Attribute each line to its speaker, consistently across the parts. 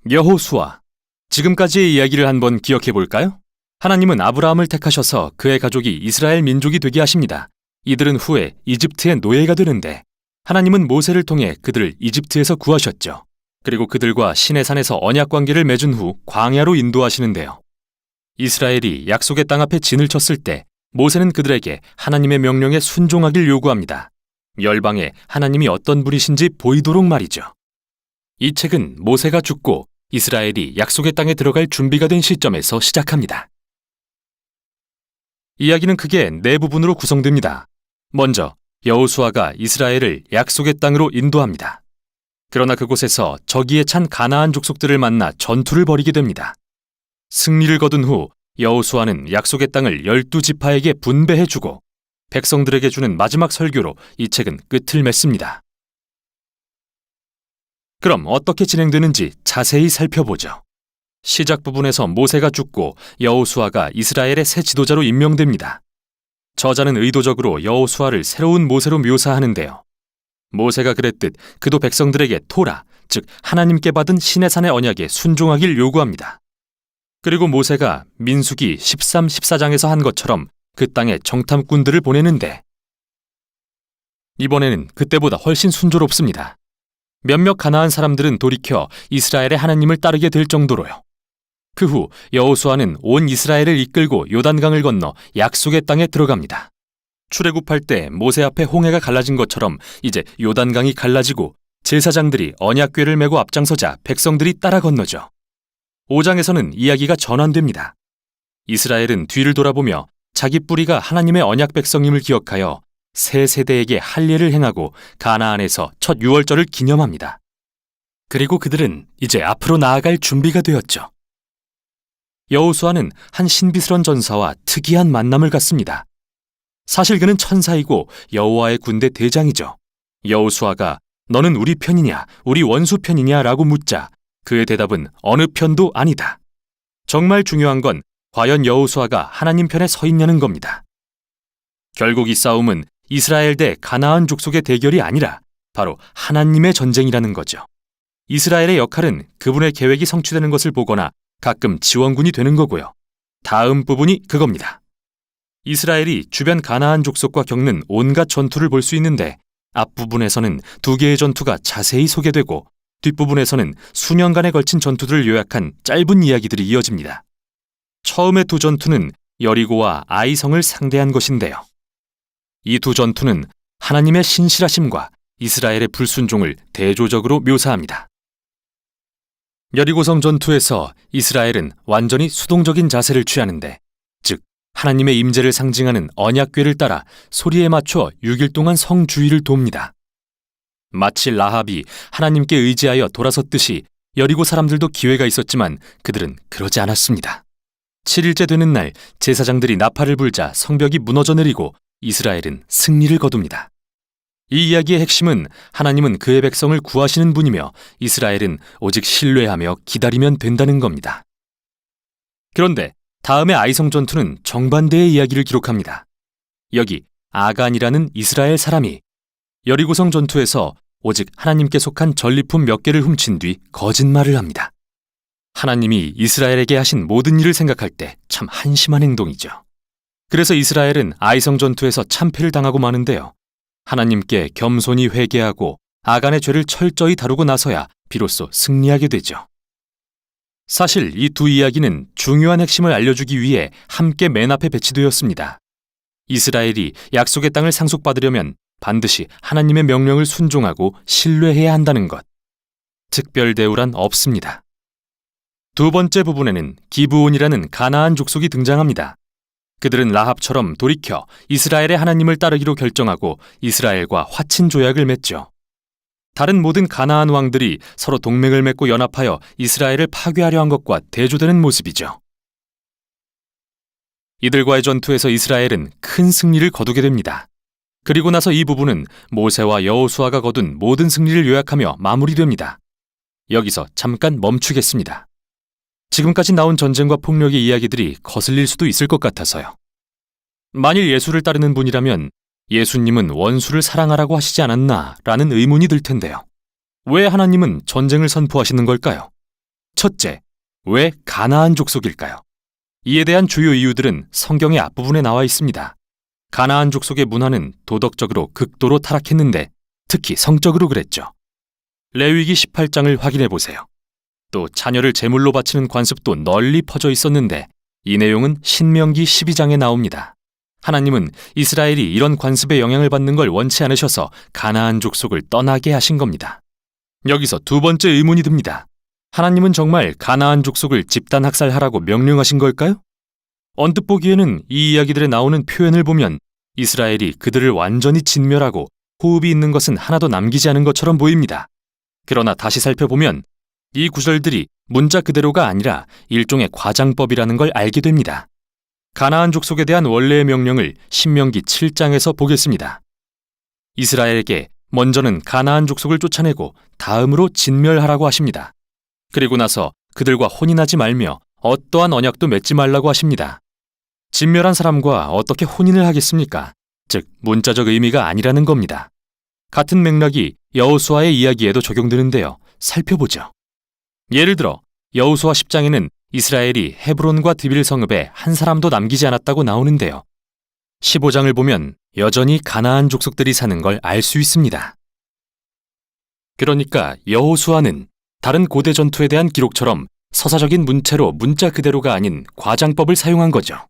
Speaker 1: 여호수아. 지금까지의 이야기를 한번 기억해 볼까요? 하나님은 아브라함을 택하셔서 그의 가족이 이스라엘 민족이 되게 하십니다. 이들은 후에 이집트의 노예가 되는데 하나님은 모세를 통해 그들을 이집트에서 구하셨죠. 그리고 그들과 시내산에서 언약 관계를 맺은 후 광야로 인도하시는데요. 이스라엘이 약속의 땅 앞에 진을 쳤을 때 모세는 그들에게 하나님의 명령에 순종하길 요구합니다. 열방에 하나님이 어떤 분이신지 보이도록 말이죠. 이 책은 모세가 죽고 이스라엘이 약속의 땅에 들어갈 준비가 된 시점에서 시작합니다. 이야기는 크게 네 부분으로 구성됩니다. 먼저 여호수아가 이스라엘을 약속의 땅으로 인도합니다. 그러나 그곳에서 적이에 찬 가나안 족속들을 만나 전투를 벌이게 됩니다. 승리를 거둔 후 여호수아는 약속의 땅을 12지파에게 분배해주고 백성들에게 주는 마지막 설교로 이 책은 끝을 맺습니다. 그럼 어떻게 진행되는지 자세히 살펴보죠. 시작 부분에서 모세가 죽고 여호수아가 이스라엘의 새 지도자로 임명됩니다. 저자는 의도적으로 여호수아를 새로운 모세로 묘사하는데요. 모세가 그랬듯 그도 백성들에게 토라, 즉 하나님께 받은 시내산의 언약에 순종하길 요구합니다. 그리고 모세가 민수기 13, 14장에서 한 것처럼 그 땅에 정탐꾼들을 보내는데 이번에는 그때보다 훨씬 순조롭습니다. 몇몇 가나안 사람들은 돌이켜 이스라엘의 하나님을 따르게 될 정도로요. 그 후 여호수아는 온 이스라엘을 이끌고 요단강을 건너 약속의 땅에 들어갑니다. 출애굽할 때 모세 앞에 홍해가 갈라진 것처럼 이제 요단강이 갈라지고 제사장들이 언약궤를 메고 앞장서자 백성들이 따라 건너죠. 5장에서는 이야기가 전환됩니다. 이스라엘은 뒤를 돌아보며 자기 뿌리가 하나님의 언약 백성임을 기억하여 새 세대에게 할례를 행하고 가나안에서 첫 유월절을 기념합니다. 그리고 그들은 이제 앞으로 나아갈 준비가 되었죠. 여호수아는 한 신비스런 전사와 특이한 만남을 갖습니다. 사실 그는 천사이고 여호와의 군대 대장이죠. 여호수아가 너는 우리 편이냐 우리 원수 편이냐 라고 묻자 그의 대답은 어느 편도 아니다. 정말 중요한 건 과연 여호수아가 하나님 편에 서 있냐는 겁니다. 결국 이 싸움은 이스라엘 대 가나안 족속의 대결이 아니라 바로 하나님의 전쟁이라는 거죠. 이스라엘의 역할은 그분의 계획이 성취되는 것을 보거나 가끔 지원군이 되는 거고요. 다음 부분이 그겁니다. 이스라엘이 주변 가나안 족속과 겪는 온갖 전투를 볼 수 있는데 앞부분에서는 두 개의 전투가 자세히 소개되고 뒷부분에서는 수년간에 걸친 전투들을 요약한 짧은 이야기들이 이어집니다. 처음의 두 전투는 여리고와 아이성을 상대한 것인데요. 이 두 전투는 하나님의 신실하심과 이스라엘의 불순종을 대조적으로 묘사합니다. 여리고성 전투에서 이스라엘은 완전히 수동적인 자세를 취하는데, 즉 하나님의 임재를 상징하는 언약궤를 따라 소리에 맞춰 6일 동안 성 주위를 돕니다. 마치 라합이 하나님께 의지하여 돌아섰듯이 여리고 사람들도 기회가 있었지만 그들은 그러지 않았습니다. 7일째 되는 날 제사장들이 나팔을 불자 성벽이 무너져 내리고 이스라엘은 승리를 거둡니다. 이 이야기의 핵심은 하나님은 그의 백성을 구하시는 분이며 이스라엘은 오직 신뢰하며 기다리면 된다는 겁니다. 그런데 다음의 아이성 전투는 정반대의 이야기를 기록합니다. 여기 아간이라는 이스라엘 사람이 여리고성 전투에서 오직 하나님께 속한 전리품 몇 개를 훔친 뒤 거짓말을 합니다. 하나님이 이스라엘에게 하신 모든 일을 생각할 때 참 한심한 행동이죠. 그래서 이스라엘은 아이성 전투에서 참패를 당하고 마는데요. 하나님께 겸손히 회개하고 아간의 죄를 철저히 다루고 나서야 비로소 승리하게 되죠. 사실 이 두 이야기는 중요한 핵심을 알려주기 위해 함께 맨 앞에 배치되었습니다. 이스라엘이 약속의 땅을 상속받으려면 반드시 하나님의 명령을 순종하고 신뢰해야 한다는 것. 특별 대우란 없습니다. 두 번째 부분에는 기브온이라는 가나안 족속이 등장합니다. 그들은 라합처럼 돌이켜 이스라엘의 하나님을 따르기로 결정하고 이스라엘과 화친 조약을 맺죠. 다른 모든 가나안 왕들이 서로 동맹을 맺고 연합하여 이스라엘을 파괴하려 한 것과 대조되는 모습이죠. 이들과의 전투에서 이스라엘은 큰 승리를 거두게 됩니다. 그리고 나서 이 부분은 모세와 여호수아가 거둔 모든 승리를 요약하며 마무리됩니다. 여기서 잠깐 멈추겠습니다. 지금까지 나온 전쟁과 폭력의 이야기들이 거슬릴 수도 있을 것 같아서요. 만일 예수를 따르는 분이라면 예수님은 원수를 사랑하라고 하시지 않았나 라는 의문이 들 텐데요. 왜 하나님은 전쟁을 선포하시는 걸까요? 첫째, 왜 가나안 족속일까요? 이에 대한 주요 이유들은 성경의 앞부분에 나와 있습니다. 가나안 족속의 문화는 도덕적으로 극도로 타락했는데 특히 성적으로 그랬죠. 레위기 18장을 확인해 보세요. 또 자녀를 제물로 바치는 관습도 널리 퍼져 있었는데 이 내용은 신명기 12장에 나옵니다. 하나님은 이스라엘이 이런 관습의 영향을 받는 걸 원치 않으셔서 가나안 족속을 떠나게 하신 겁니다. 여기서 두 번째 의문이 듭니다. 하나님은 정말 가나안 족속을 집단 학살하라고 명령하신 걸까요? 언뜻 보기에는 이 이야기들에 나오는 표현을 보면 이스라엘이 그들을 완전히 진멸하고 호흡이 있는 것은 하나도 남기지 않은 것처럼 보입니다. 그러나 다시 살펴보면 이 구절들이 문자 그대로가 아니라 일종의 과장법이라는 걸 알게 됩니다. 가나안 족속에 대한 원래의 명령을 신명기 7장에서 보겠습니다. 이스라엘에게 먼저는 가나안 족속을 쫓아내고 다음으로 진멸하라고 하십니다. 그리고 나서 그들과 혼인하지 말며 어떠한 언약도 맺지 말라고 하십니다. 진멸한 사람과 어떻게 혼인을 하겠습니까? 즉 문자적 의미가 아니라는 겁니다. 같은 맥락이 여호수아의 이야기에도 적용되는데요. 살펴보죠. 예를 들어 여호수아 10장에는 이스라엘이 헤브론과 드빌 성읍에 한 사람도 남기지 않았다고 나오는데요. 15장을 보면 여전히 가나안 족속들이 사는 걸 알 수 있습니다. 그러니까 여호수아는 다른 고대 전투에 대한 기록처럼 서사적인 문체로 문자 그대로가 아닌 과장법을 사용한 거죠.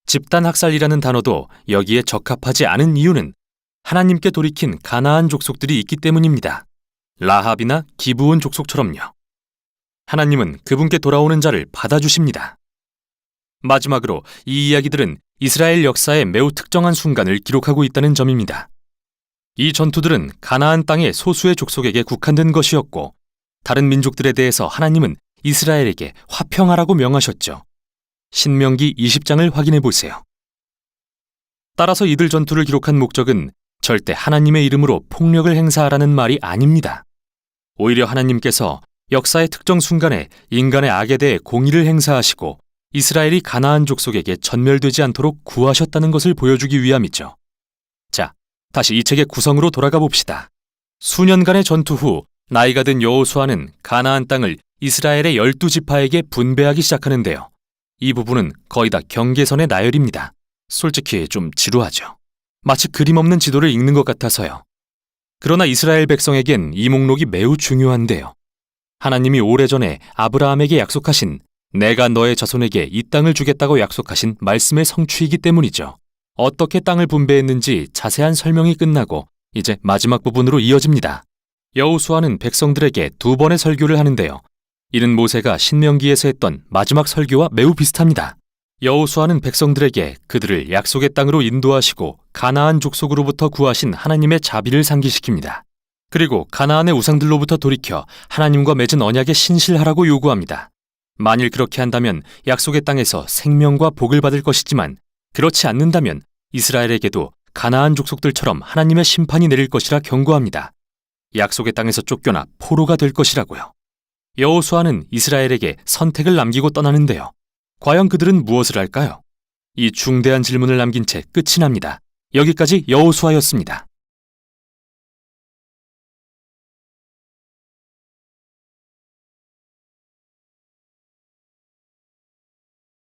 Speaker 1: 집단 학살이라는 단어도 여기에 적합하지 않은 이유는 하나님께 돌이킨 가나안 족속들이 있기 때문입니다. 라합이나 기브온 족속처럼요. 하나님은 그분께 돌아오는 자를 받아주십니다. 마지막으로 이 이야기들은 이스라엘 역사의 매우 특정한 순간을 기록하고 있다는 점입니다. 이 전투들은 가나안 땅의 소수의 족속에게 국한된 것이었고 다른 민족들에 대해서 하나님은 이스라엘에게 화평하라고 명하셨죠. 신명기 20장을 확인해 보세요. 따라서 이들 전투를 기록한 목적은 절대 하나님의 이름으로 폭력을 행사하라는 말이 아닙니다. 오히려 하나님께서 역사의 특정 순간에 인간의 악에 대해 공의를 행사하시고 이스라엘이 가나안 족속에게 전멸되지 않도록 구하셨다는 것을 보여주기 위함이죠. 자, 다시 이 책의 구성으로 돌아가 봅시다. 수년간의 전투 후 나이가 든 여호수아는 가나안 땅을 이스라엘의 12지파에게 분배하기 시작하는데요. 이 부분은 거의 다 경계선의 나열입니다. 솔직히 좀 지루하죠. 마치 그림 없는 지도를 읽는 것 같아서요. 그러나 이스라엘 백성에겐 이 목록이 매우 중요한데요. 하나님이 오래전에 아브라함에게 약속하신 내가 너의 자손에게 이 땅을 주겠다고 약속하신 말씀의 성취이기 때문이죠. 어떻게 땅을 분배했는지 자세한 설명이 끝나고 이제 마지막 부분으로 이어집니다. 여호수아는 백성들에게 두 번의 설교를 하는데요. 이는 모세가 신명기에서 했던 마지막 설교와 매우 비슷합니다. 여호수아는 백성들에게 그들을 약속의 땅으로 인도하시고 가나안 족속으로부터 구하신 하나님의 자비를 상기시킵니다. 그리고 가나안의 우상들로부터 돌이켜 하나님과 맺은 언약에 신실하라고 요구합니다. 만일 그렇게 한다면 약속의 땅에서 생명과 복을 받을 것이지만 그렇지 않는다면 이스라엘에게도 가나안 족속들처럼 하나님의 심판이 내릴 것이라 경고합니다. 약속의 땅에서 쫓겨나 포로가 될 것이라고요. 여호수아는 이스라엘에게 선택을 남기고 떠나는데요. 과연 그들은 무엇을 할까요? 이 중대한 질문을 남긴 채 끝이 납니다. 여기까지 여호수아였습니다.